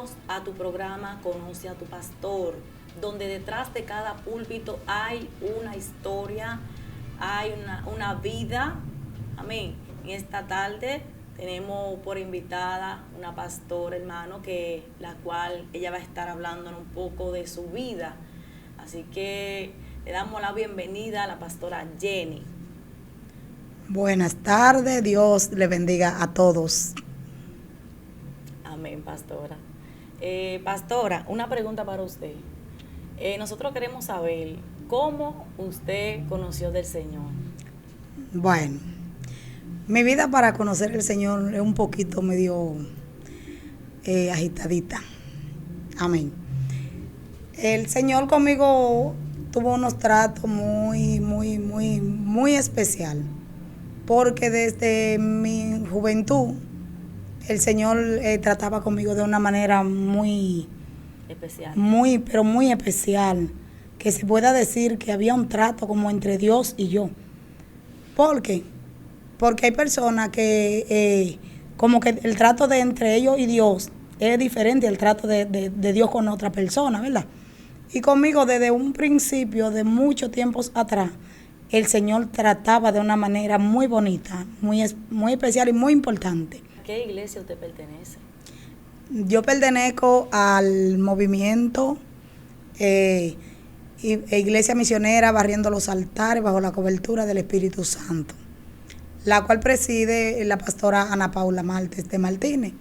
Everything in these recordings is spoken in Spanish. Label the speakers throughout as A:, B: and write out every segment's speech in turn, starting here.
A: bienvenidos a tu programa Conoce a tu Pastor, donde detrás de cada púlpito hay una historia, hay una vida. Amén. En esta tarde tenemos por invitada una pastora, hermano, la cual ella va a estar hablándonos un poco de su vida. Así que le damos la bienvenida a la pastora Jenny.
B: Buenas tardes, Dios le bendiga a todos.
A: Amén, pastora. Pastora, una pregunta para usted. Nosotros queremos saber cómo usted conoció del Señor.
B: Bueno, mi vida para conocer al Señor es un poquito medio agitadita. Amén. El Señor conmigo tuvo unos tratos muy especial, porque desde mi juventud el Señor trataba conmigo de una manera muy
A: especial,
B: pero muy especial, que se pueda decir que había un trato como entre Dios y yo. ¿Por qué? Porque hay personas que como que el trato de entre ellos y Dios es diferente al trato de Dios con otra persona, ¿verdad? Y conmigo desde un principio, de muchos tiempos atrás, el Señor trataba de una manera muy bonita, muy especial y muy importante.
A: ¿A qué iglesia usted pertenece?
B: Yo pertenezco al movimiento Iglesia Misionera Barriendo los Altares bajo la cobertura del Espíritu Santo, la cual preside la pastora Ana Paula Martes de Martínez.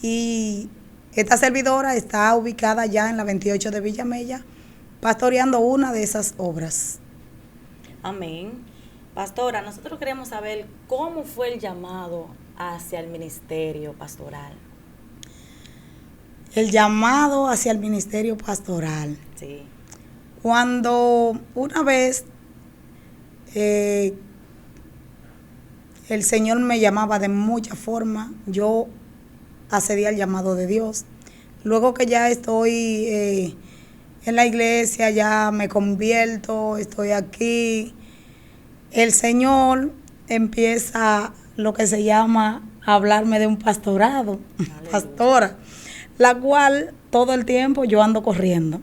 B: Y esta servidora está ubicada ya en la 28 de Villamella, pastoreando una de esas obras.
A: Amén. Pastora, nosotros queremos saber cómo fue el llamado hacia el ministerio pastoral.
B: El llamado hacia el ministerio pastoral.
A: Sí.
B: Cuando una vez el Señor me llamaba de muchas formas, yo accedí al llamado de Dios. Luego que ya estoy en la iglesia, ya me convierto, estoy aquí, el Señor empieza lo que se llama a hablarme de un pastorado, pastora, la cual todo el tiempo yo ando corriendo.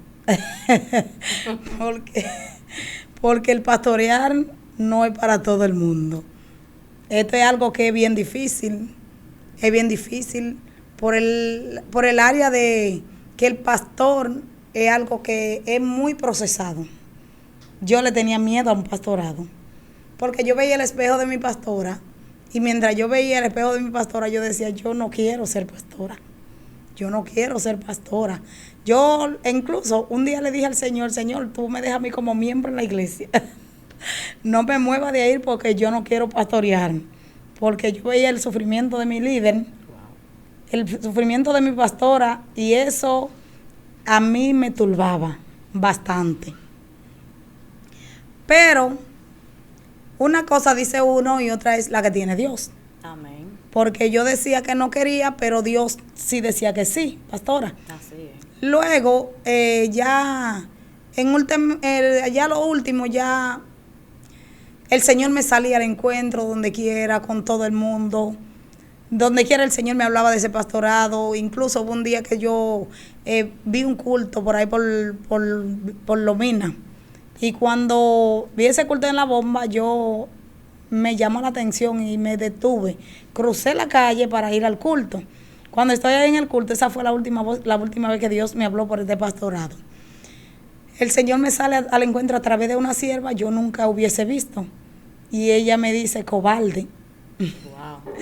B: porque el pastorear no es para todo el mundo. Esto es algo que es bien difícil por el área de que el pastor es algo que es muy procesado. Yo le tenía miedo a un pastorado, porque yo veía el espejo de mi pastora, y mientras yo veía el espejo de mi pastora, yo decía, yo no quiero ser pastora. Yo no quiero ser pastora. Yo incluso un día le dije al Señor, Señor, tú me dejas a mí como miembro en la iglesia. No me muevas de ahí porque yo no quiero pastorear. Porque yo veía el sufrimiento de mi líder, el sufrimiento de mi pastora, y eso a mí me turbaba bastante. Pero una cosa dice uno y otra es la que tiene Dios.
A: Amén.
B: Porque yo decía que no quería, pero Dios sí decía que sí, pastora.
A: Así es.
B: Luego, ya lo último, ya el Señor me salía al encuentro donde quiera, con todo el mundo. Donde quiera el Señor me hablaba de ese pastorado. Incluso hubo un día que yo vi un culto por ahí por Lomina. Y cuando vi ese culto en la bomba, yo me llamó la atención y me detuve. Crucé la calle para ir al culto. Cuando estoy ahí en el culto, esa fue la última vez que Dios me habló por este pastorado. El Señor me sale al encuentro a través de una sierva, yo nunca hubiese visto. Y ella me dice, cobarde.
A: Wow.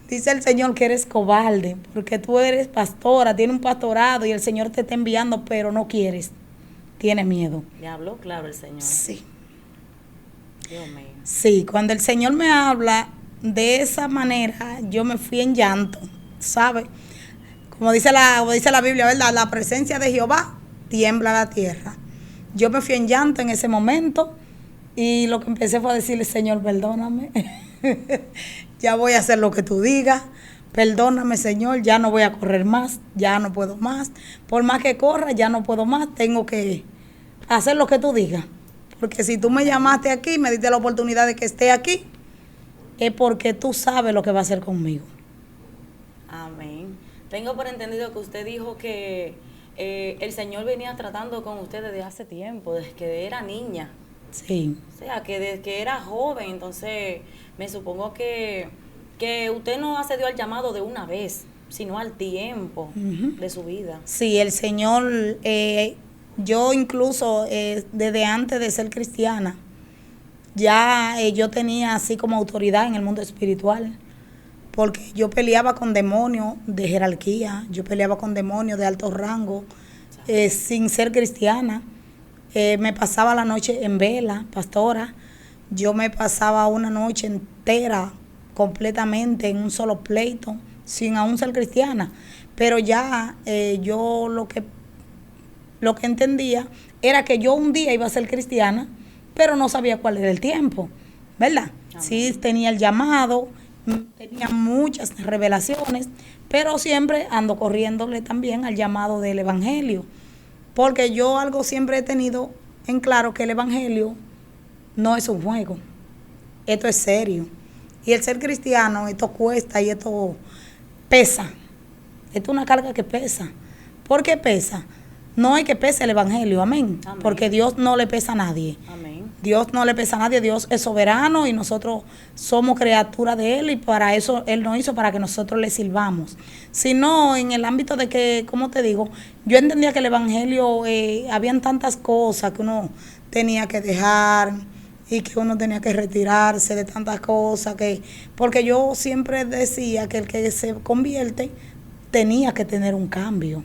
B: Dice el Señor que eres cobarde, porque tú eres pastora, tienes un pastorado y el Señor te está enviando, pero no quieres. Tienes miedo.
A: ¿Le habló claro el Señor?
B: Sí.
A: Dios mío.
B: Sí, cuando el Señor me habla de esa manera, yo me fui en llanto, ¿sabe? Como dice la Biblia, ¿verdad? La presencia de Jehová tiembla la tierra. Yo me fui en llanto en ese momento y lo que empecé fue a decirle, Señor, perdóname. Ya voy a hacer lo que tú digas. Perdóname, Señor, ya no voy a correr más, ya no puedo más. Por más que corra, ya no puedo más, tengo que hacer lo que tú digas. Porque si tú me llamaste aquí, me diste la oportunidad de que esté aquí, es porque tú sabes lo que va a hacer conmigo.
A: Amén. Tengo por entendido que usted dijo que el Señor venía tratando con usted desde hace tiempo, desde que era niña.
B: Sí.
A: O sea, que desde que era joven, entonces me supongo que usted no accedió al llamado de una vez, sino al tiempo de su vida.
B: Sí, el Señor, yo incluso desde antes de ser cristiana, ya yo tenía así como autoridad en el mundo espiritual, porque yo peleaba con demonios de jerarquía, yo peleaba con demonios de alto rango, sin ser cristiana. Me pasaba la noche en vela, pastora. Yo me pasaba una noche entera completamente en un solo pleito, sin aún ser cristiana. Pero ya yo lo que entendía era que yo un día iba a ser cristiana, pero no sabía cuál era el tiempo, ¿verdad? Amén. Sí tenía el llamado, tenía muchas revelaciones, pero siempre ando corriéndole también al llamado del Evangelio, porque yo algo siempre he tenido en claro, que el Evangelio no es un juego, esto es serio. Y el ser cristiano, esto cuesta y esto pesa. Esto es una carga que pesa. ¿Por qué pesa? No es que pese el Evangelio, amén.
A: Amén.
B: Porque Dios no le pesa a nadie.
A: Amén.
B: Dios no le pesa a nadie, Dios es soberano y nosotros somos criaturas de Él, y para eso Él nos hizo, para que nosotros le sirvamos. Sino en el ámbito de que, como te digo, yo entendía que el Evangelio, habían tantas cosas que uno tenía que dejar y que uno tenía que retirarse de tantas cosas, porque yo siempre decía que el que se convierte tenía que tener un cambio.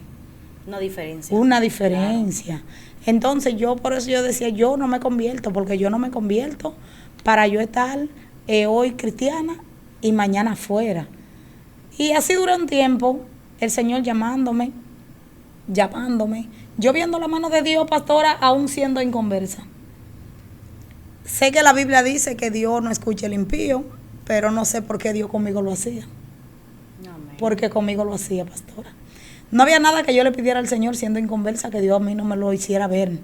A: Una diferencia.
B: Una diferencia. Claro. Entonces por eso yo decía, yo no me convierto, porque yo no me convierto para yo estar hoy cristiana y mañana fuera. Y así duró un tiempo, el Señor llamándome, yo viendo la mano de Dios, pastora, aún siendo inconversa. Sé que la Biblia dice que Dios no escucha el impío, pero no sé por qué Dios conmigo lo hacía. Amén. Porque conmigo lo hacía, pastora. No había nada que yo le pidiera al Señor siendo inconversa que Dios a mí no me lo hiciera ver.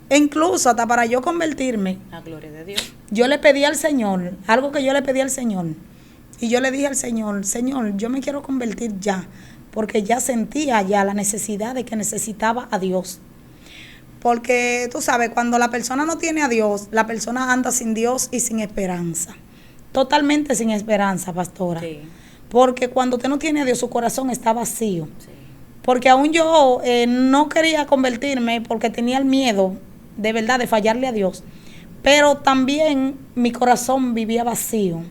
B: E incluso hasta para yo convertirme,
A: la gloria de Dios,
B: yo le pedí al Señor, algo que yo le pedí al Señor. Y yo le dije al Señor, Señor, yo me quiero convertir ya, porque ya sentía ya la necesidad de que necesitaba a Dios. Porque tú sabes, cuando la persona no tiene a Dios, la persona anda sin Dios y sin esperanza. Totalmente sin esperanza, pastora. Sí. Porque cuando usted no tiene a Dios, su corazón está vacío. Sí. Porque aún yo no quería convertirme porque tenía el miedo, de verdad, de fallarle a Dios. Pero también mi corazón vivía vacío.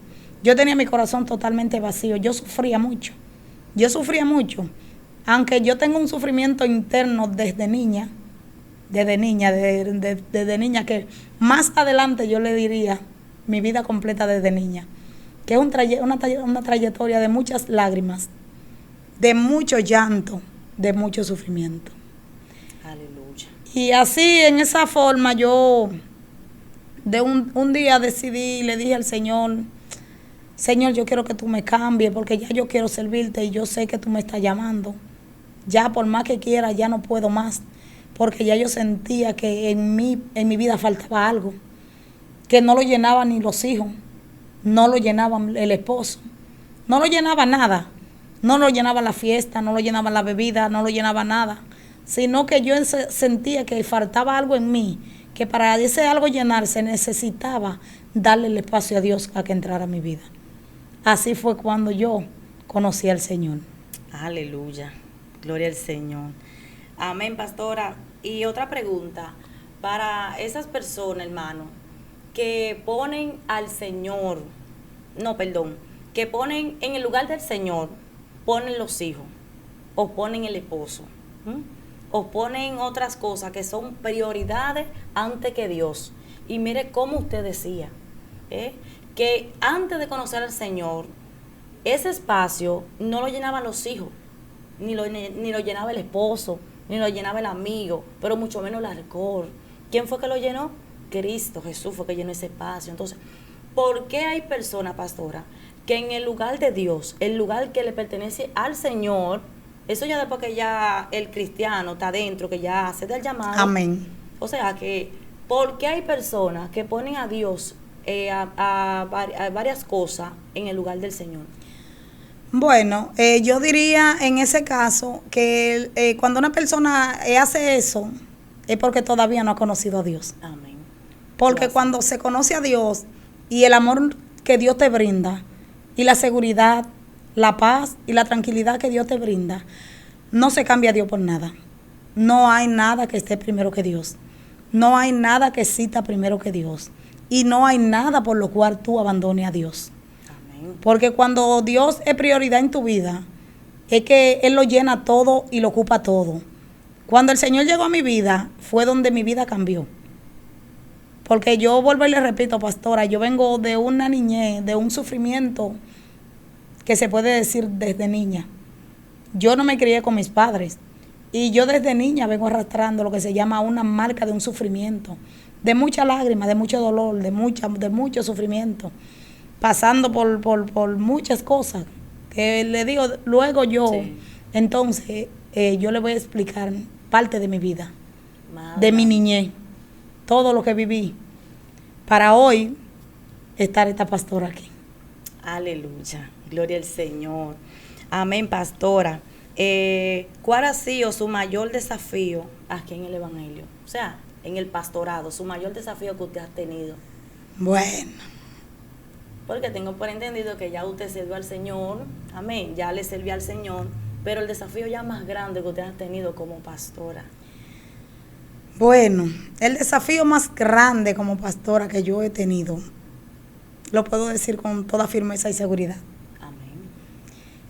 B: Yo tenía mi corazón totalmente vacío. Yo sufría mucho. Aunque yo tengo un sufrimiento interno desde niña, que más adelante yo le diría mi vida completa desde niña. Que es una trayectoria de muchas lágrimas, de mucho llanto, de mucho sufrimiento.
A: Aleluya.
B: Y así, en esa forma, yo de un día decidí, le dije al Señor, Señor, yo quiero que tú me cambies, porque ya yo quiero servirte y yo sé que tú me estás llamando. Ya por más que quiera, ya no puedo más, porque ya yo sentía que en mi vida faltaba algo, que no lo llenaban ni los hijos, no lo llenaba el esposo, no lo llenaba nada. No lo llenaba la fiesta, no lo llenaba la bebida, no lo llenaba nada, sino que yo sentía que faltaba algo en mí, que para ese algo llenarse necesitaba darle el espacio a Dios a que entrara a mi vida. Así fue cuando yo conocí al Señor.
A: Aleluya, gloria al Señor. Amén, pastora. Y otra pregunta, para esas personas, hermano, que ponen al Señor, que ponen en el lugar del Señor, ponen los hijos, o ponen el esposo, o ponen otras cosas que son prioridades antes que Dios. Y mire cómo usted decía, que antes de conocer al Señor, ese espacio no lo llenaban los hijos, ni lo llenaba el esposo, ni lo llenaba el amigo, pero mucho menos el alcohol. ¿Quién fue que lo llenó? Cristo Jesús fue que llenó ese espacio. Entonces, ¿por qué hay personas, pastora, que en el lugar de Dios, el lugar que le pertenece al Señor, eso ya después que ya el cristiano está dentro, que ya hace del llamado?
B: Amén.
A: O sea que, ¿por qué hay personas que ponen a Dios a varias cosas en el lugar del Señor?
B: Bueno, yo diría en ese caso que cuando una persona hace eso es porque todavía no ha conocido a Dios.
A: Amén.
B: Porque cuando se conoce a Dios y el amor que Dios te brinda y la seguridad, la paz y la tranquilidad que Dios te brinda, no se cambia a Dios por nada. No hay nada que esté primero que Dios. No hay nada que exista primero que Dios. Y no hay nada por lo cual tú abandones a Dios.
A: Amén.
B: Porque cuando Dios es prioridad en tu vida, es que Él lo llena todo y lo ocupa todo. Cuando el Señor llegó a mi vida, fue donde mi vida cambió. Porque yo vuelvo y le repito, pastora, yo vengo de una niñez, de un sufrimiento que se puede decir desde niña. Yo no me crié con mis padres y yo desde niña vengo arrastrando lo que se llama una marca de un sufrimiento, de mucha lágrima, de mucho dolor, de mucho sufrimiento, pasando por muchas cosas que le digo luego yo. Sí. Entonces yo le voy a explicar parte de mi vida, de mi niñez, todo lo que viví, para hoy estar esta pastora aquí.
A: Aleluya, gloria al Señor. Amén, pastora. ¿Cuál ha sido su mayor desafío aquí en el Evangelio? O sea, en el pastorado, su mayor desafío que usted ha tenido.
B: Bueno.
A: Porque tengo por entendido que ya usted sirvió al Señor, amén, ya le sirvió al Señor, pero el desafío ya más grande que usted ha tenido como pastora.
B: Bueno, el desafío más grande como pastora que yo he tenido, lo puedo decir con toda firmeza y seguridad.
A: Amén.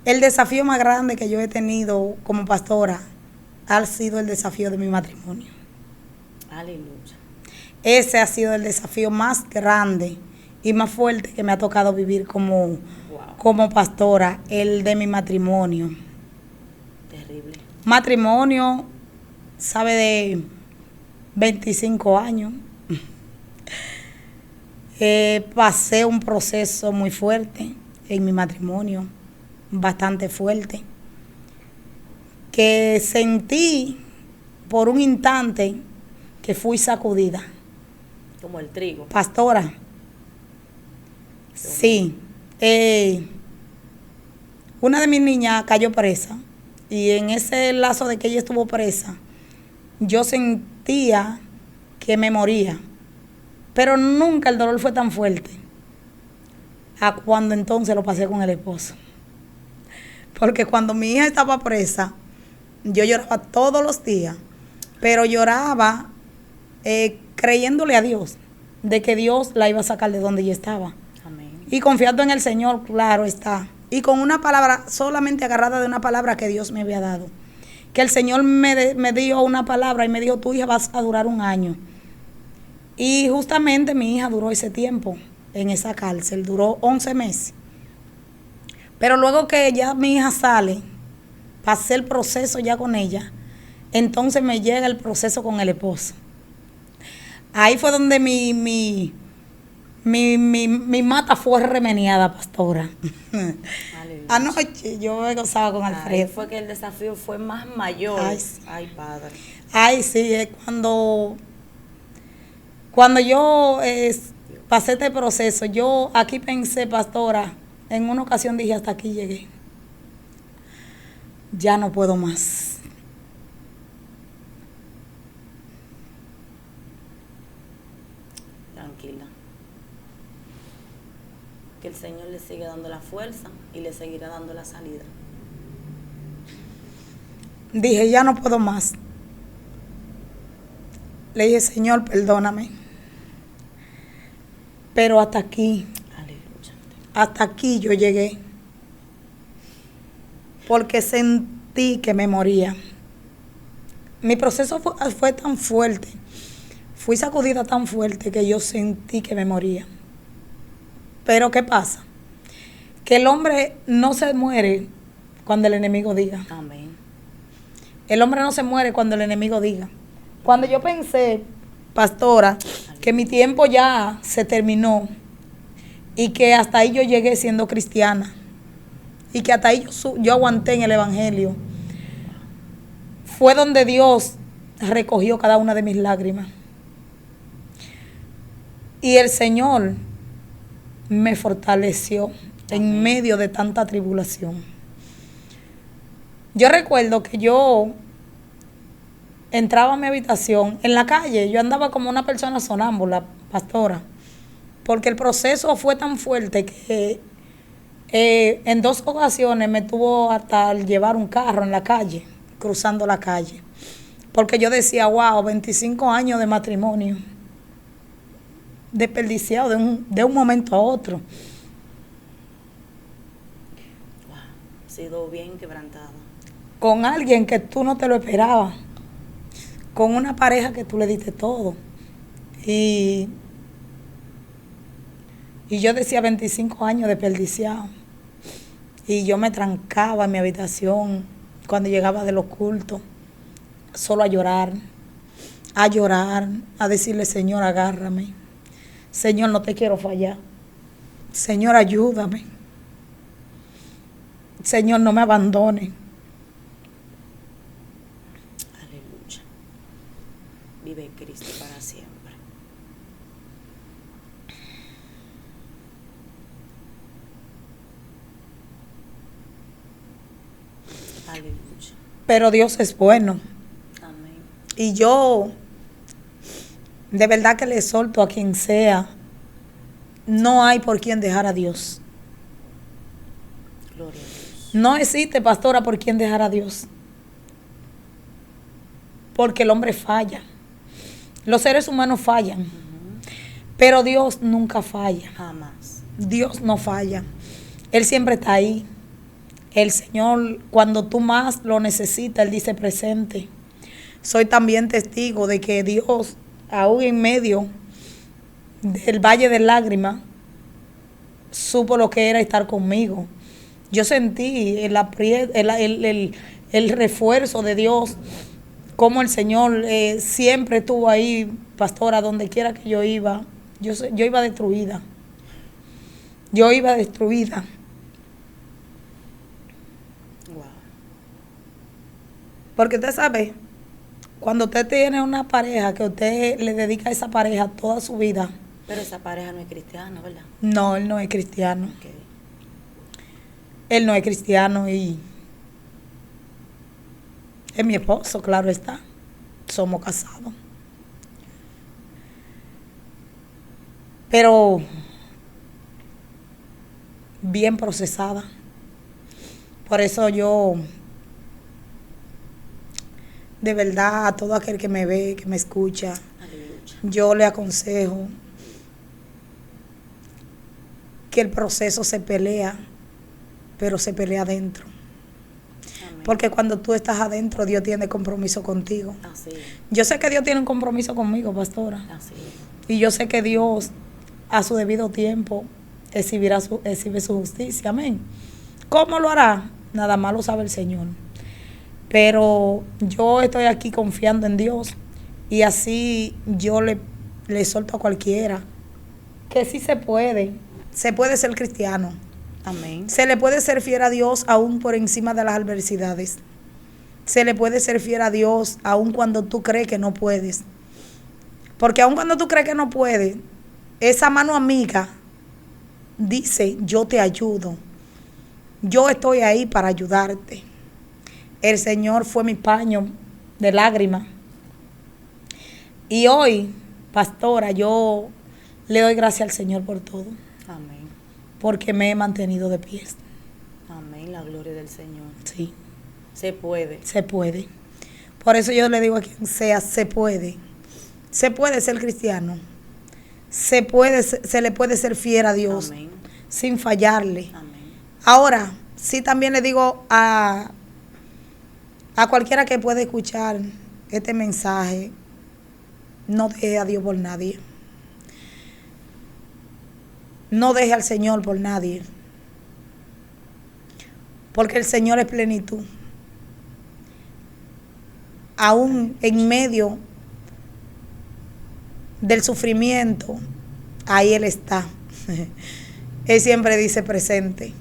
B: El desafío más grande que yo he tenido como pastora ha sido el desafío de mi matrimonio.
A: Aleluya.
B: Ese ha sido el desafío más grande y más fuerte que me ha tocado vivir como pastora, el de mi matrimonio.
A: Terrible.
B: Matrimonio, sabe, de 25 años. Pasé un proceso muy fuerte en mi matrimonio, bastante fuerte, que sentí por un instante que fui sacudida.
A: Como el trigo.
B: Pastora, sí. Una de mis niñas cayó presa y en ese lazo de que ella estuvo presa, yo sentía que me moría. Pero nunca el dolor fue tan fuerte a cuando entonces lo pasé con el esposo. Porque cuando mi hija estaba presa, yo lloraba todos los días, pero lloraba creyéndole a Dios, de que Dios la iba a sacar de donde ella estaba.
A: Amén.
B: Y confiando en el Señor, claro está. Y con una palabra, solamente agarrada de una palabra que Dios me había dado. Que el Señor me dio una palabra y me dijo, tu hija vas a durar 1 año. Y justamente mi hija duró ese tiempo en esa cárcel, duró 11 meses. Pero luego que ya mi hija sale, pasé el proceso ya con ella, entonces me llega el proceso con el esposo. Ahí fue donde mi mata fue remeniada, pastora. Anoche yo me gozaba con Alfredo.
A: Ahí fue que el desafío fue más mayor.
B: Ay, sí.
A: Ay, Padre.
B: Ay, sí, es cuando yo pasé este proceso, yo aquí pensé, pastora, en una ocasión dije, hasta aquí llegué. Ya no puedo más.
A: Tranquila. Que el Señor le siga dando la fuerza y le seguirá dando la salida.
B: Dije, ya no puedo más. Le dije, Señor, perdóname. Pero hasta aquí.
A: Aleluya.
B: Hasta aquí yo llegué. Porque sentí que me moría. Mi proceso fue tan fuerte. Fui sacudida tan fuerte que yo sentí que me moría. Pero ¿qué pasa? Que el hombre no se muere cuando el enemigo diga.
A: Amén.
B: El hombre no se muere cuando el enemigo diga. Cuando yo pensé, pastora, que mi tiempo ya se terminó y que hasta ahí yo llegué siendo cristiana y que hasta ahí yo aguanté en el Evangelio, fue donde Dios recogió cada una de mis lágrimas. Y el Señor me fortaleció en medio de tanta tribulación. Yo recuerdo que yo entraba a mi habitación en la calle, yo andaba como una persona sonámbula, pastora, porque el proceso fue tan fuerte que en 2 ocasiones me tuvo hasta llevar un carro en la calle, cruzando la calle, porque yo decía, wow, 25 años de matrimonio, desperdiciado de un momento a otro.
A: Wow, ha sido bien quebrantada.
B: Con alguien que tú no te lo esperabas, con una pareja que tú le diste todo. Y yo decía 25 años desperdiciado. Y yo me trancaba en mi habitación cuando llegaba de los cultos, solo a llorar, a decirle, Señor, agárrame. Señor, no te quiero fallar. Señor, ayúdame. Señor, no me abandone.
A: Aleluya. Vive Cristo para siempre. Aleluya.
B: Pero Dios es bueno.
A: Amén.
B: Y yo, de verdad que le exhorto a quien sea, no hay por quien dejar a Dios.
A: Gloria a Dios.
B: No existe, pastora, por quien dejar a Dios. Porque el hombre falla. Los seres humanos fallan. Pero Dios nunca falla.
A: Jamás.
B: Dios no falla. Él siempre está ahí. El Señor, cuando tú más lo necesitas, Él dice presente. Soy también testigo de que Dios, aún en medio del valle de lágrimas, supo lo que era estar conmigo. Yo sentí el refuerzo de Dios, como el Señor siempre estuvo ahí, pastora, donde quiera que yo iba. Yo iba destruida. Yo iba destruida.
A: Wow.
B: Porque usted sabe, cuando usted tiene una pareja, que usted le dedica a esa pareja toda su vida.
A: Pero esa pareja no es cristiana, ¿verdad?
B: No, él no es cristiano.
A: Okay.
B: Él no es cristiano y es mi esposo, claro está. Somos casados. Pero bien procesada. Por eso yo, de verdad, a todo aquel que me ve, que me escucha,
A: Aleluya.
B: yo le aconsejo que el proceso se pelea, pero se pelea adentro.
A: Amén.
B: Porque cuando tú estás adentro, Dios tiene compromiso contigo.
A: Así es.
B: Yo sé que Dios tiene un compromiso conmigo, pastora.
A: Así es.
B: Y yo sé que Dios, a su debido tiempo, exhibe su justicia. Amén. ¿Cómo lo hará? Nada más lo sabe el Señor. Pero yo estoy aquí confiando en Dios. Y así yo le exhorto a cualquiera que sí se puede. Se puede ser cristiano.
A: Amén.
B: Se le puede ser fiel a Dios aún por encima de las adversidades. Se le puede ser fiel a Dios aún cuando tú crees que no puedes. Porque aún cuando tú crees que no puedes, esa mano amiga dice, yo te ayudo. Yo estoy ahí para ayudarte. El Señor fue mi paño de lágrimas. Y hoy, pastora, yo le doy gracias al Señor por todo.
A: Amén.
B: Porque me he mantenido de pie.
A: Amén. La gloria del Señor.
B: Sí,
A: Se puede.
B: se puede. Por eso yo le digo a quien sea, se puede. Se puede ser cristiano. Se le puede ser fiel a Dios.
A: Amén.
B: Sin fallarle.
A: Amén.
B: Ahora, sí también le digo a cualquiera que pueda escuchar este mensaje, no deje a Dios por nadie. No deje al Señor por nadie. Porque el Señor es plenitud. Aún en medio del sufrimiento, ahí Él está. Él siempre dice presente.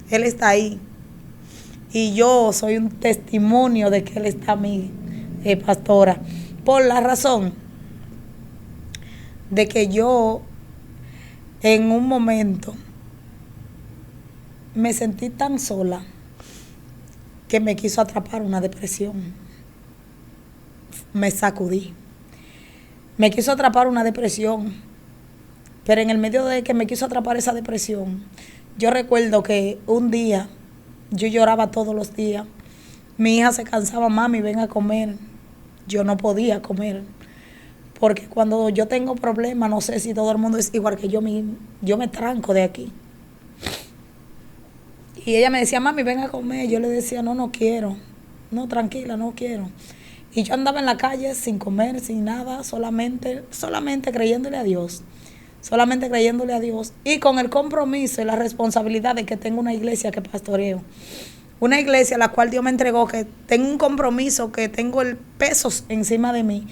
B: Él está ahí. Y yo soy un testimonio de que Él está a mí, pastora. Por la razón de que yo en un momento me sentí tan sola. que me quiso atrapar una depresión. Me sacudí. Me quiso atrapar una depresión. Pero en el medio de que me quiso atrapar esa depresión, yo recuerdo que un día yo lloraba todos los días. Mi hija se cansaba, mami, ven a comer. Yo no podía comer. Porque cuando yo tengo problemas, no sé si todo el mundo es igual que yo me tranco de aquí. Y ella me decía, mami, ven a comer. Yo le decía, no, no quiero. No, tranquila, no quiero. Y yo andaba en la calle sin comer, sin nada, solamente creyéndole a Dios. Solamente creyéndole a Dios. Y con el compromiso y la responsabilidad de que tengo una iglesia que pastoreo. Una iglesia a la cual Dios me entregó, que tengo un compromiso, que tengo el peso encima de mí,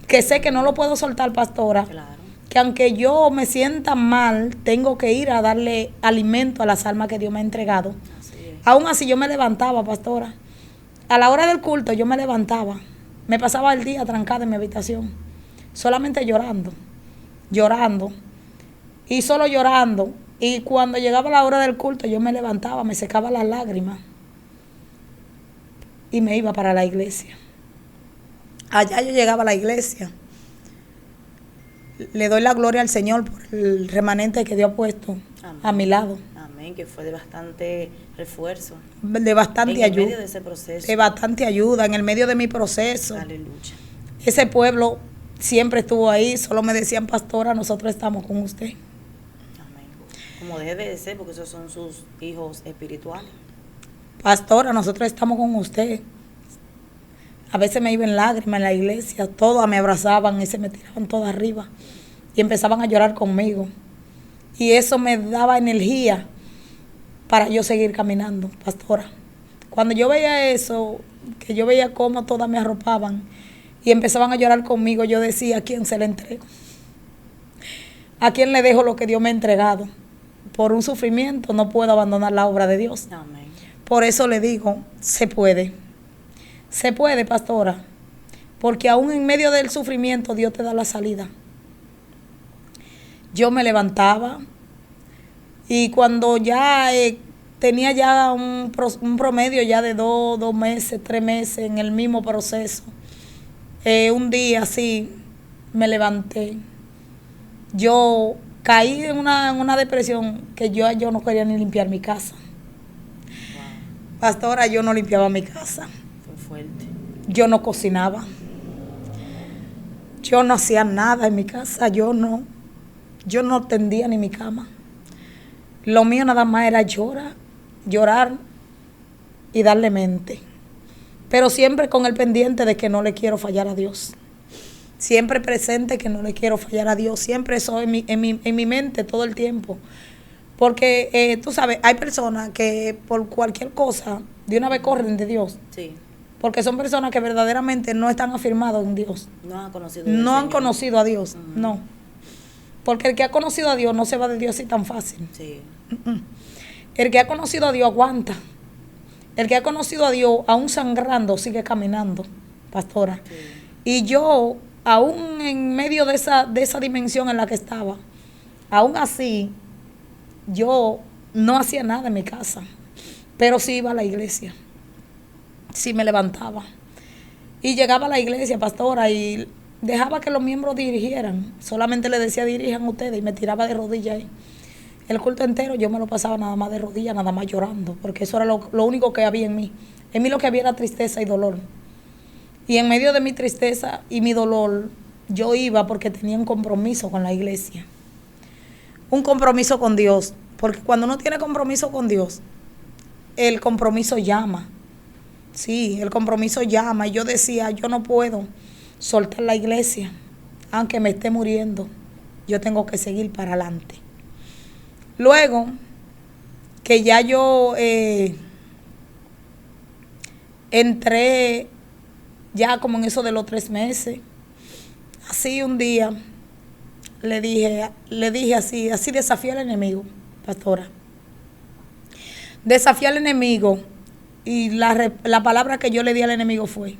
B: que sé que no lo puedo soltar, pastora.
A: Claro.
B: Que aunque yo me sienta mal, tengo que ir a darle alimento a las almas que Dios me ha entregado.
A: Así es.
B: Aún así yo me levantaba, pastora. A la hora del culto yo me levantaba. Me pasaba el día trancada en mi habitación, solamente llorando, llorando, y solo llorando. Y cuando llegaba la hora del culto yo me levantaba, me secaba las lágrimas y me iba para la iglesia. Allá yo llegaba a la iglesia. Le doy la gloria al Señor por el remanente que Dios ha puesto a mi lado.
A: Amén, que fue de bastante refuerzo.
B: De bastante ayuda.
A: En medio de ese proceso.
B: De bastante ayuda, en el medio de mi proceso.
A: Aleluya.
B: Ese pueblo siempre estuvo ahí, solo me decían, pastora, nosotros estamos con usted.
A: Amén. Como debe de ser, porque esos son sus hijos espirituales.
B: Pastora, nosotros estamos con usted. A veces me iba en lágrimas en la iglesia, todas me abrazaban y se me tiraban todas arriba y empezaban a llorar conmigo. Y eso me daba energía para yo seguir caminando, pastora. Cuando yo veía eso, que yo veía cómo todas me arropaban y empezaban a llorar conmigo, yo decía, ¿a quién se le entrego? ¿A quién le dejo lo que Dios me ha entregado? Por un sufrimiento no puedo abandonar la obra de Dios.
A: Amén.
B: Por eso le digo, se puede. Se puede, pastora, porque aún en medio del sufrimiento Dios te da la salida. Yo me levantaba y cuando ya tenía ya un promedio ya de 2 meses, 3 meses en el mismo proceso, un día así me levanté. Yo caí en una depresión que yo no quería ni limpiar mi casa.
A: Wow.
B: Pastora, yo no limpiaba mi casa.
A: Fuerte.
B: Yo no cocinaba. Yo no hacía nada en mi casa. Yo no tendía ni mi cama. Lo mío nada más era llorar y darle mente. Pero siempre con el pendiente de que no le quiero fallar a Dios. Siempre presente que no le quiero fallar a Dios. Siempre eso en mi mente todo el tiempo. Porque tú sabes, hay personas que por cualquier cosa de una vez corren de Dios.
A: Sí.
B: Porque son personas que verdaderamente no están afirmados en Dios.
A: No han conocido,
B: no han conocido a Dios, no.
A: Uh-huh.
B: Porque el que ha conocido a Dios no se va de Dios así tan fácil.
A: Sí.
B: El que ha conocido a Dios aguanta. El que ha conocido a Dios, aún sangrando, sigue caminando, pastora.
A: Sí.
B: Y yo, aún en medio de esa dimensión en la que estaba, aún así, yo no hacía nada en mi casa, pero sí iba a la iglesia. Sí me levantaba. Y llegaba a la iglesia, pastora, y dejaba que los miembros dirigieran. Solamente le decía, dirijan ustedes, y me tiraba de rodillas ahí. El culto entero yo me lo pasaba nada más de rodillas, nada más llorando, porque eso era lo único que había en mí. En mí lo que había era tristeza y dolor. Y en medio de mi tristeza y mi dolor, yo iba porque tenía un compromiso con la iglesia. Un compromiso con Dios. Porque cuando uno tiene compromiso con Dios, el compromiso llama. Sí, el compromiso llama. Y yo decía, yo no puedo soltar la iglesia, aunque me esté muriendo. Yo tengo que seguir para adelante. Luego, que ya yo entré ya como en eso de los 3 meses, así un día le dije así desafié al enemigo, pastora. Desafié al enemigo. Y la palabra que yo le di al enemigo fue,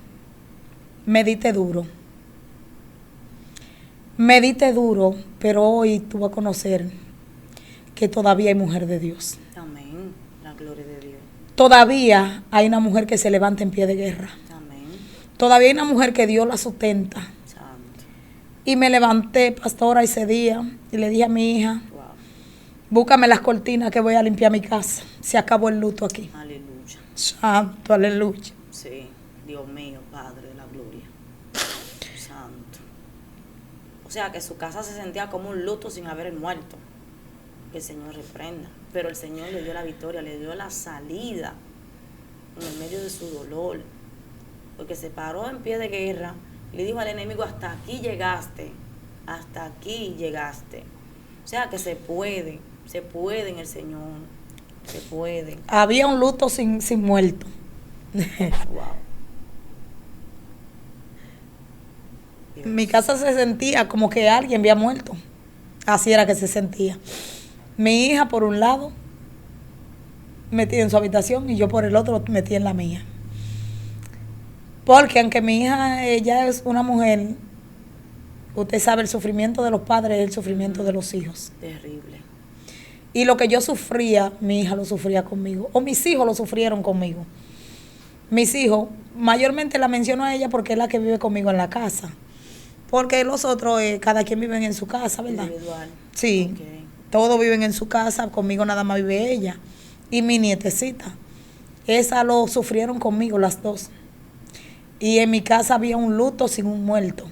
B: medite duro. Medite duro, pero hoy tú vas a conocer que todavía hay mujer de Dios.
A: Amén. La gloria de Dios.
B: todavía hay una mujer que se levanta en pie de guerra.
A: Amén.
B: Todavía hay una mujer que Dios la sustenta.
A: Santo.
B: Y me levanté, pastora, ese día y le dije a mi hija,
A: Wow.
B: búscame las cortinas que voy a limpiar mi casa. Se acabó el luto aquí.
A: Aleluya.
B: Santo, aleluya.
A: Sí, Dios mío, Padre de la gloria. Santo. O sea, que su casa se sentía como un luto sin haber muerto. Que el Señor reprenda. Pero el Señor le dio la victoria, le dio la salida en el medio de su dolor. Porque se paró en pie de guerra y le dijo al enemigo, hasta aquí llegaste, hasta aquí llegaste. O sea, que se puede en el Señor, se puede.
B: Había un luto sin muerto.
A: Wow. Dios.
B: Mi casa se sentía como que alguien había muerto. Así era que se sentía. Mi hija por un lado metida en su habitación y yo por el otro metida en la mía. Porque aunque mi hija, ella es una mujer, usted sabe, el sufrimiento de los padres es el sufrimiento de los hijos.
A: Terrible.
B: Y lo que yo sufría, mi hija lo sufría conmigo. O mis hijos lo sufrieron conmigo. Mis hijos, mayormente la menciono a ella porque es la que vive conmigo en la casa. Porque los otros, cada quien vive en su casa, ¿verdad?
A: Individual.
B: Sí.
A: Okay.
B: Todos viven en su casa, conmigo nada más vive ella. Y mi nietecita. Esa lo sufrieron conmigo las dos. Y en mi casa había un luto sin un muerto.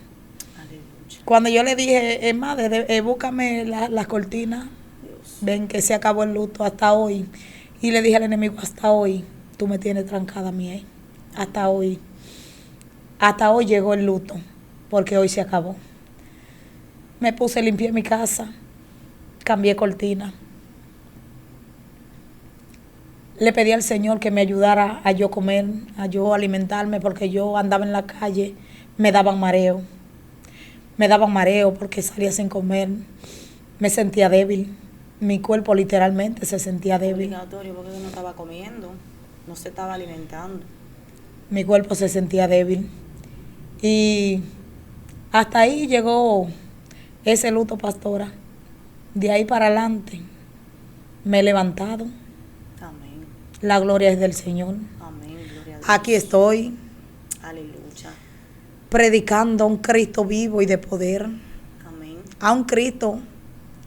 A: Aleluya.
B: Cuando yo le dije, madre, búscame las cortinas,
A: Dios.
B: ven que se acabó el luto hasta hoy. Y le dije al enemigo, hasta hoy, tú me tienes trancada a mí, ¿eh? Hasta hoy. Hasta hoy llegó el luto, porque hoy se acabó. Me puse, limpié mi casa, cambié cortina. Le pedí al Señor que me ayudara a yo comer, a yo alimentarme, porque yo andaba en la calle, me daban mareo. Me daban mareo porque salía sin comer. Me sentía débil. Mi cuerpo literalmente se sentía débil.
A: Obligatorio porque no estaba comiendo, no se estaba alimentando.
B: Mi cuerpo se sentía débil. Y hasta ahí llegó ese luto, pastora. De ahí para adelante me he levantado.
A: Amén.
B: La gloria es del Señor.
A: Amén. Gloria a Dios.
B: Aquí estoy
A: Aleluya.
B: predicando a un Cristo vivo y de poder.
A: Amén.
B: A un Cristo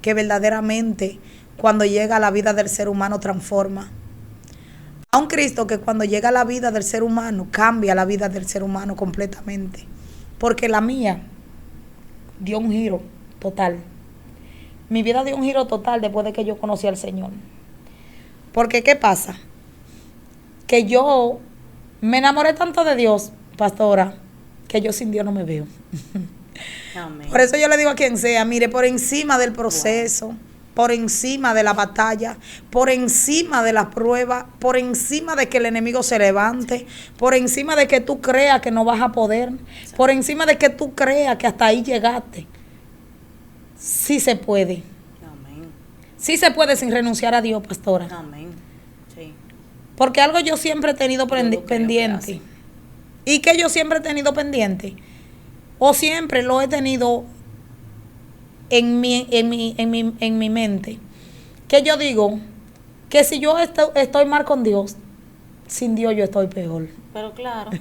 B: que verdaderamente cuando llega a la vida del ser humano transforma. A un Cristo que cuando llega a la vida del ser humano cambia la vida del ser humano completamente. Porque la mía dio un giro total. Mi vida dio un giro total después de que yo conocí al Señor. Porque ¿qué pasa? Que yo me enamoré tanto de Dios, pastora, que yo sin Dios no me veo.
A: Amén.
B: Por eso yo le digo a quien sea, mire, por encima del proceso, por encima de la batalla, por encima de la prueba, por encima de que el enemigo se levante, por encima de que tú creas que no vas a poder, por encima de que tú creas que hasta ahí llegaste, sí se puede.
A: Amén.
B: Sí se puede sin renunciar a Dios, pastora.
A: Amén. Sí.
B: Porque algo yo siempre he tenido
A: Yo lo creo que
B: pendiente.
A: así.
B: ¿Y que yo siempre he tenido pendiente? O siempre lo he tenido en mi mente. Que yo digo que si yo estoy mal con Dios, sin Dios yo estoy peor.
A: Pero claro,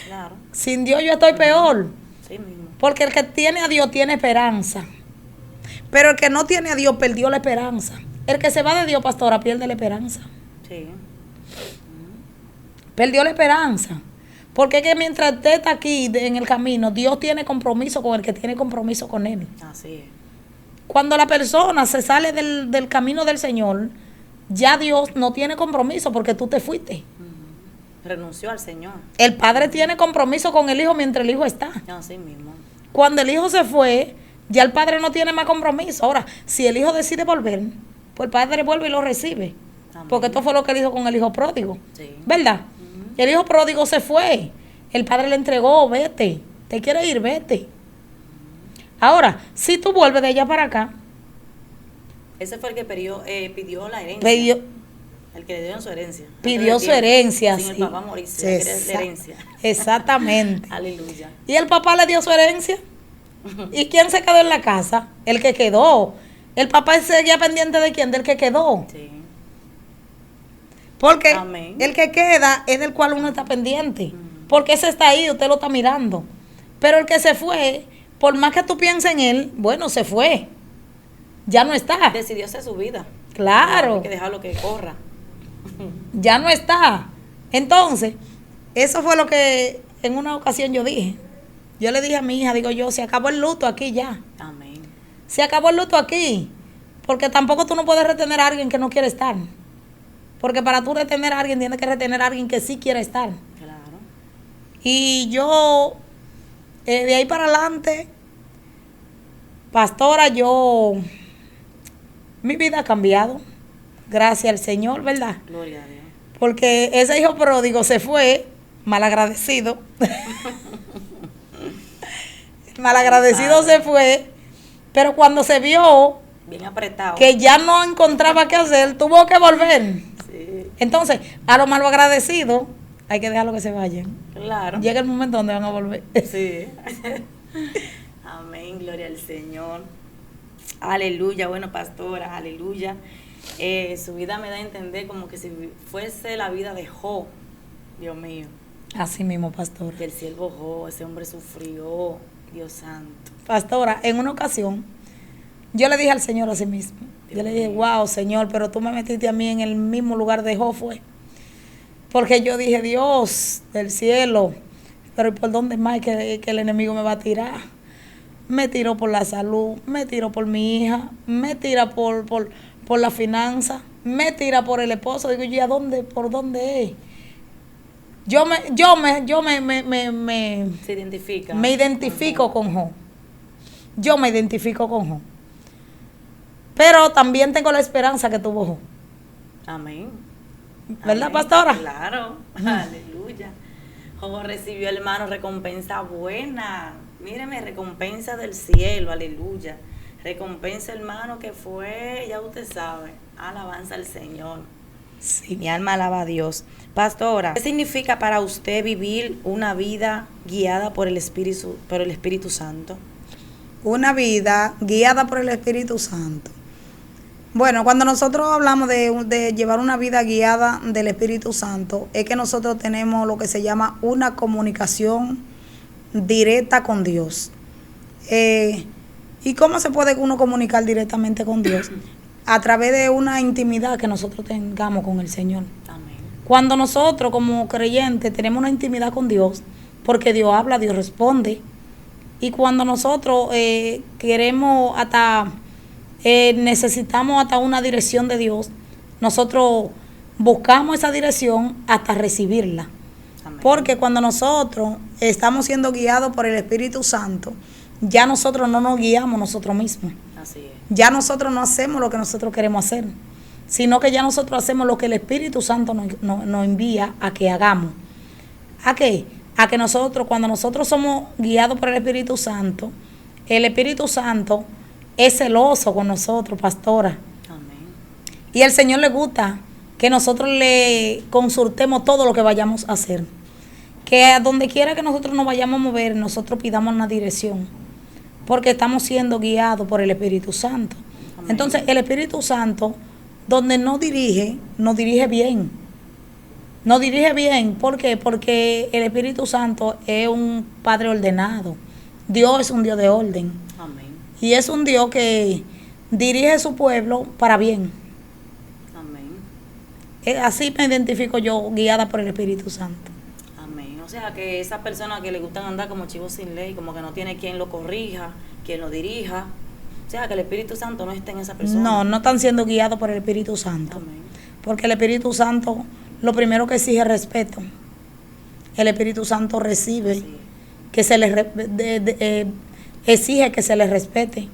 A: claro.
B: Sin Dios yo estoy peor.
A: Sí mismo.
B: Porque el que tiene a Dios tiene esperanza. Pero el que no tiene a Dios perdió la esperanza. El que se va de Dios, pastora, pierde la esperanza.
A: Sí.
B: Perdió la esperanza. Porque es que mientras usted está aquí en el camino, Dios tiene compromiso con el que tiene compromiso con Él.
A: Así es.
B: Cuando la persona se sale del camino del Señor, ya Dios no tiene compromiso porque tú te fuiste.
A: Renunció al Señor.
B: El Padre tiene compromiso con el Hijo mientras el Hijo está.
A: Así mismo.
B: Cuando el Hijo se fue, ya el Padre no tiene más compromiso. Ahora, si el Hijo decide volver, pues el Padre vuelve y lo recibe.
A: Amén.
B: Porque esto fue lo que él hizo con el Hijo pródigo.
A: Sí.
B: ¿Verdad? El Hijo pródigo se fue. El Padre le entregó, vete. ¿Te quieres ir? Vete. Ahora, si tú vuelves de allá para acá,
A: Ese fue el que pidió la herencia.
B: pidió,
A: El que le dieron su herencia.
B: pidió
A: Antes
B: su
A: del tiempo.
B: herencia.
A: Sin el
B: sí.
A: papá morirse.
B: Sí,
A: La herencia.
B: Exactamente.
A: Aleluya.
B: ¿Y el papá le dio su herencia? ¿Y quién se quedó en la casa? El que quedó. El papá seguía pendiente de quién, del que quedó.
A: Sí.
B: Porque
A: Amén.
B: el que queda es del cual uno está pendiente. Porque ese está ahí, usted lo está mirando. Pero el que se fue, por más que tú pienses en él, bueno, se fue. Ya no está.
A: Decidió hacer su vida.
B: Claro.
A: Hay que dejarlo que corra.
B: Ya no está. Entonces, eso fue lo que en una ocasión yo dije. Yo le dije a mi hija, digo yo, se acabó el luto aquí ya.
A: Amén.
B: Se acabó el luto aquí. Porque tampoco tú no puedes retener a alguien que no quiere estar. Porque para tú retener a alguien, tienes que retener a alguien que sí quiere estar.
A: Claro.
B: Y yo, de ahí para adelante, pastora, mi vida ha cambiado. Gracias al Señor, ¿verdad?
A: Gloria a Dios.
B: Porque ese hijo pródigo se fue, malagradecido. Malagradecido se fue, pero cuando se vio
A: Bien apretado.
B: que ya no encontraba qué hacer, tuvo que volver.
A: Sí.
B: Entonces, a los malagradecidos hay que dejarlo que se vayan.
A: Claro.
B: Llega el momento donde van a volver.
A: Sí. Amén, gloria al Señor. Aleluya, bueno, pastora, aleluya. Su vida me da a entender como que si fuese la vida de Job, Dios mío.
B: Así mismo, pastora.
A: Del siervo Job, ese hombre sufrió, Dios santo.
B: Pastora, en una ocasión, yo le dije al Señor a sí mismo. Yo le dije, wow, Señor, pero tú me metiste a mí en el mismo lugar de Job, fue. Porque yo dije, Dios del cielo, pero ¿por dónde más que el enemigo me va a tirar? Me tiró por la salud, me tiró por mi hija, me tira por la finanza, me tira por el esposo. Digo, ¿y a dónde? ¿Por dónde es?
A: Se identifica.
B: Me identifico con Job. Yo me identifico con Job. Pero también tengo la esperanza que tuvo Job.
A: Amén.
B: ¿Verdad,
A: Amén.
B: pastora?
A: Claro. Aleluya. Job recibió, hermano, recompensa buena. Míreme, recompensa del cielo. Aleluya. Recompensa, hermano, que fue, ya usted sabe, alabanza al Señor.
B: Sí.
A: Mi alma alaba a Dios. Pastora, ¿qué significa para usted vivir una vida guiada por el Espíritu Santo?
B: Una vida guiada por el Espíritu Santo. Bueno, cuando nosotros hablamos de llevar una vida guiada del Espíritu Santo, es que nosotros tenemos lo que se llama una comunicación directa con Dios. ¿Y cómo se puede uno comunicar directamente con Dios? A través de una intimidad que nosotros tengamos con el Señor.
A: Amén.
B: Cuando nosotros como creyentes tenemos una intimidad con Dios, porque Dios habla, Dios responde. Y cuando nosotros queremos necesitamos hasta una dirección de Dios, nosotros buscamos esa dirección hasta recibirla.
A: Amén.
B: Porque cuando nosotros estamos siendo guiados por el Espíritu Santo, ya nosotros no nos guiamos nosotros mismos.
A: Así es.
B: Ya nosotros no hacemos lo que nosotros queremos hacer, sino que ya nosotros hacemos lo que el Espíritu Santo nos envía a que hagamos. ¿A qué? A que nosotros, cuando nosotros somos guiados por el Espíritu Santo es celoso con nosotros, pastora.
A: Amén.
B: Y al Señor le gusta que nosotros le consultemos todo lo que vayamos a hacer. Que a donde quiera que nosotros nos vayamos a mover, nosotros pidamos una dirección. Porque estamos siendo guiados por el Espíritu Santo.
A: Amén.
B: Entonces, el Espíritu Santo, donde nos dirige bien. Nos dirige bien. ¿Por qué? Porque el Espíritu Santo es un Padre ordenado. Dios es un Dios de orden.
A: Amén.
B: Y es un Dios que dirige a su pueblo para bien.
A: Amén.
B: Así me identifico yo, guiada por el Espíritu Santo.
A: Amén. O sea, que esas personas que le gustan andar como chivos sin ley, como que no tiene quien lo corrija, quien lo dirija. O sea, que el Espíritu Santo no esté en esa persona.
B: No están siendo guiados por el Espíritu Santo.
A: Amén.
B: Porque el Espíritu Santo, lo primero que exige es respeto. El Espíritu Santo recibe,
A: Sí.
B: que se le exige que se le respete.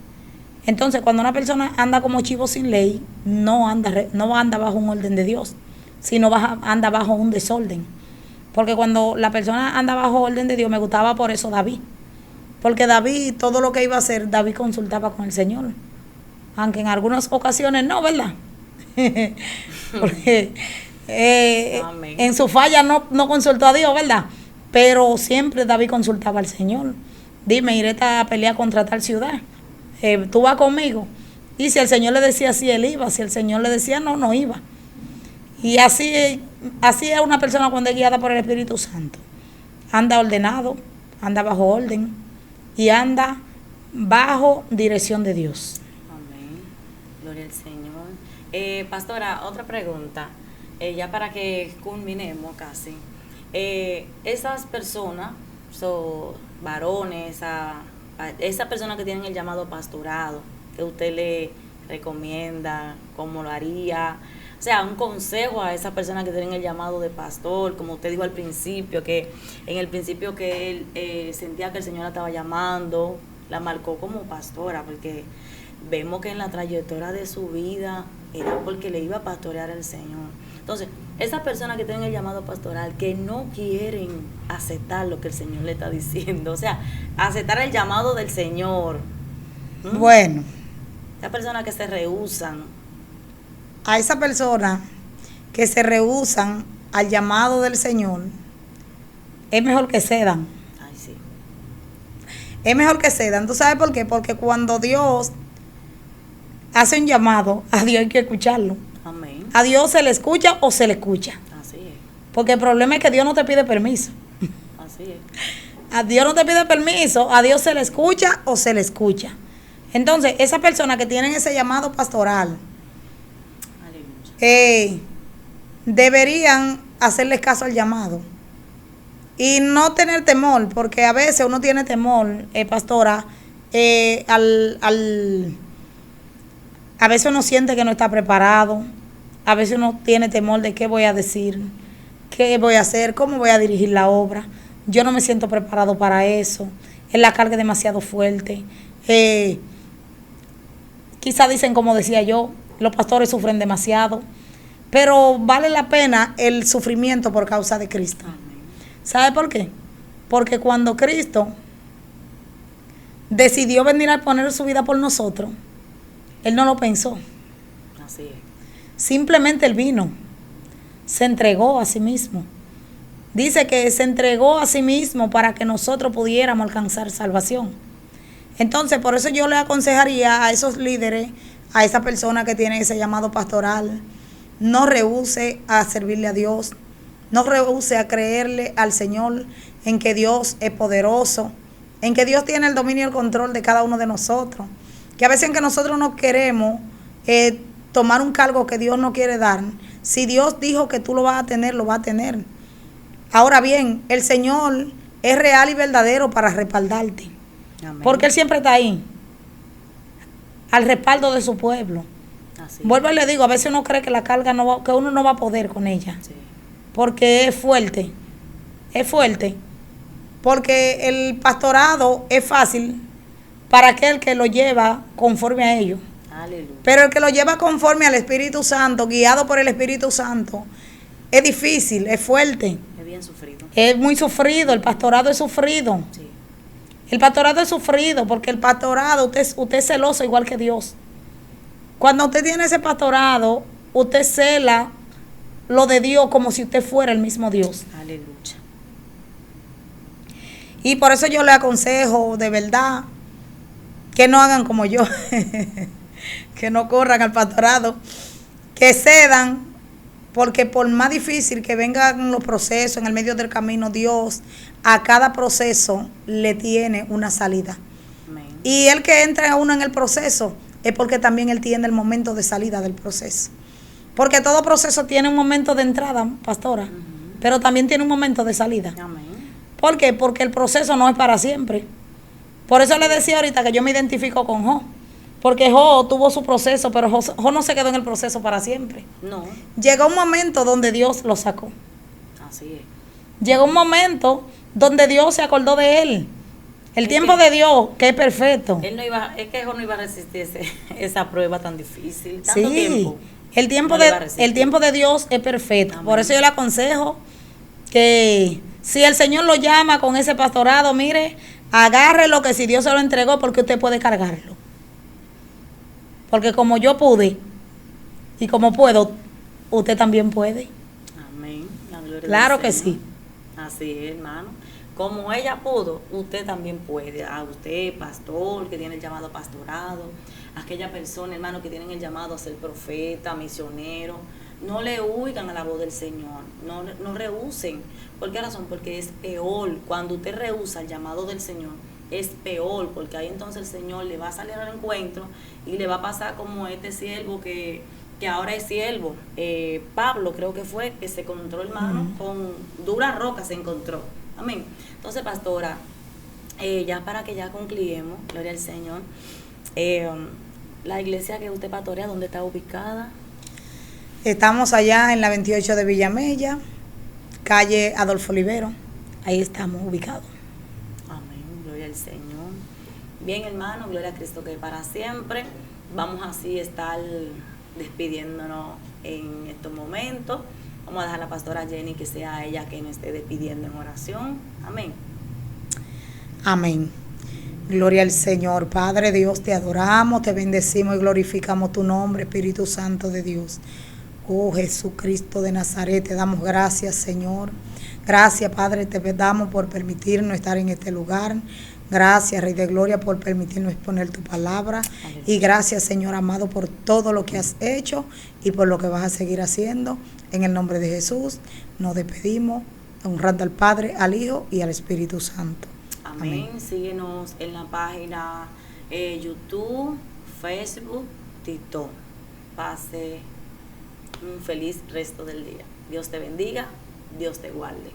B: Entonces, cuando una persona anda como chivo sin ley, no anda bajo un orden de Dios, sino anda bajo un desorden. Porque cuando la persona anda bajo orden de Dios, me gustaba por eso David. Porque David, todo lo que iba a hacer, David consultaba con el Señor. Aunque en algunas ocasiones no, ¿verdad? Porque en su falla no consultó a Dios, ¿verdad? Pero siempre David consultaba al Señor. Dime, iré a pelear contra tal ciudad. Tú vas conmigo. Y si el Señor le decía sí, él iba. Si el Señor le decía no, no iba. Y así es una persona cuando es guiada por el Espíritu Santo. Anda ordenado, anda bajo orden y anda bajo dirección de Dios.
A: Amén. Gloria al Señor. Pastora, otra pregunta, ya para que culminemos casi. Esas personas, varones, esas personas que tienen el llamado pastorado, que usted le recomienda, cómo lo haría, o sea, un consejo a esas personas que tienen el llamado de pastor, como usted dijo al principio, que en el principio que él sentía que el Señor la estaba llamando, la marcó como pastora, porque vemos que en la trayectoria de su vida era porque le iba a pastorear el Señor. Entonces, esas personas que tienen el llamado pastoral, que no quieren aceptar lo que el Señor le está diciendo, o sea, aceptar el llamado del Señor.
B: Bueno.
A: Esas personas que se rehúsan.
B: A esas personas que se rehúsan al llamado del Señor, es mejor que cedan.
A: Ay, sí.
B: Es mejor que cedan. ¿Tú sabes por qué? Porque cuando Dios hace un llamado, a Dios hay que escucharlo.
A: Amén.
B: A Dios se le escucha o se le escucha.
A: Así es.
B: Porque el problema es que Dios no te pide permiso.
A: Así es.
B: A Dios no te pide permiso, a Dios se le escucha o se le escucha. Entonces, esas personas que tienen ese llamado pastoral, deberían hacerles caso al llamado y no tener temor, porque a veces uno tiene temor, pastora, a veces uno siente que no está preparado, a veces uno tiene temor de qué voy a decir, qué voy a hacer, cómo voy a dirigir la obra. Yo no me siento preparado para eso, es la carga demasiado fuerte. Quizá dicen, como decía yo, los pastores sufren demasiado, pero vale la pena el sufrimiento por causa de Cristo. ¿Sabe por qué? Porque cuando Cristo decidió venir a poner su vida por nosotros, Él no lo pensó.
A: Así es.
B: Simplemente Él vino, se entregó a sí mismo. Dice que se entregó a sí mismo para que nosotros pudiéramos alcanzar salvación. Entonces, por eso yo le aconsejaría a esos líderes, a esa persona que tiene ese llamado pastoral, no rehúse a servirle a Dios, no rehúse a creerle al Señor en que Dios es poderoso, en que Dios tiene el dominio y el control de cada uno de nosotros. Que a veces en que nosotros no queremos tomar un cargo que Dios no quiere dar, si Dios dijo que tú lo vas a tener, lo vas a tener. Ahora bien, el Señor es real y verdadero para respaldarte. Amén. Porque Él siempre está ahí, al respaldo de su pueblo. Así. Vuelvo y le digo, a veces uno cree que la carga que uno no va a poder con ella. Sí. Porque es fuerte. Porque el pastorado es fácil para aquel que lo lleva conforme a ello. Aleluya. Pero el que lo lleva conforme al Espíritu Santo, guiado por el Espíritu Santo, es difícil, es fuerte.
A: Es bien sufrido.
B: Es muy sufrido, el pastorado es sufrido. Sí. El pastorado es sufrido porque el pastorado, usted es celoso igual que Dios. Cuando usted tiene ese pastorado, usted cela lo de Dios como si usted fuera el mismo Dios.
A: Aleluya.
B: Y por eso yo le aconsejo de verdad que no hagan como yo, que no corran al pastorado, que cedan, porque por más difícil que vengan los procesos en el medio del camino, Dios a cada proceso le tiene una salida. Amén. Y el que entra a uno en el proceso es porque también Él tiene el momento de salida del proceso. Porque todo proceso tiene un momento de entrada, pastora, pero también tiene un momento de salida. Amén. ¿Por qué? Porque el proceso no es para siempre. Por eso le decía ahorita que yo me identifico con Jo. Porque Jo tuvo su proceso, pero Jo no se quedó en el proceso para siempre.
A: No.
B: Llegó un momento donde Dios lo sacó.
A: Así es.
B: Llegó un momento donde Dios se acordó de él. El tiempo de Dios, que es perfecto.
A: Es que Jo no iba a resistir esa prueba tan difícil. Tanto
B: sí,
A: tiempo.
B: El tiempo de Dios es perfecto. Amén. Por eso yo le aconsejo que si el Señor lo llama con ese pastorado, mire, agárrelo, que si Dios se lo entregó, porque usted puede cargarlo. Porque como yo pude y como puedo, usted también puede.
A: Amén. La gloria
B: claro que sí.
A: Así es, hermano. Como ella pudo, usted también puede. A usted, pastor, que tiene el llamado pastorado, aquella persona, hermano, que tienen el llamado a ser profeta, misionero, No le huigan a la voz del Señor, no rehúsen. ¿Por qué razón? Porque es peor. Cuando usted rehúsa el llamado del Señor, es peor, porque ahí entonces el Señor le va a salir al encuentro y le va a pasar como este siervo que ahora es siervo. Pablo creo que fue, que se encontró, hermano, con duras rocas se encontró. Amén. Entonces, pastora, ya para que ya concluyamos, gloria al Señor, la iglesia que usted pastorea, ¿dónde está ubicada?
B: Estamos allá en la 28 de Villamella, calle Adolfo Olivero. Ahí estamos ubicados.
A: Amén, gloria al Señor. Bien, hermano, gloria a Cristo que para siempre. Vamos así a estar despidiéndonos en estos momentos. Vamos a dejar a la pastora Jenny que sea ella quien nos esté despidiendo en oración. Amén.
B: Amén. Gloria al Señor. Padre Dios, te adoramos, te bendecimos y glorificamos tu nombre, Espíritu Santo de Dios. Oh Jesucristo de Nazaret, te damos gracias, Señor. Gracias, Padre, te damos por permitirnos estar en este lugar. Gracias, Rey de Gloria, por permitirnos exponer tu palabra. Aleluya. Y gracias, Señor amado, por todo lo que has hecho y por lo que vas a seguir haciendo. En el nombre de Jesús nos despedimos, honrando al Padre, al Hijo y al Espíritu Santo.
A: Amén. Amén. Síguenos en la página YouTube, Facebook, TikTok. Pase un feliz resto del día. Dios te bendiga, Dios te guarde.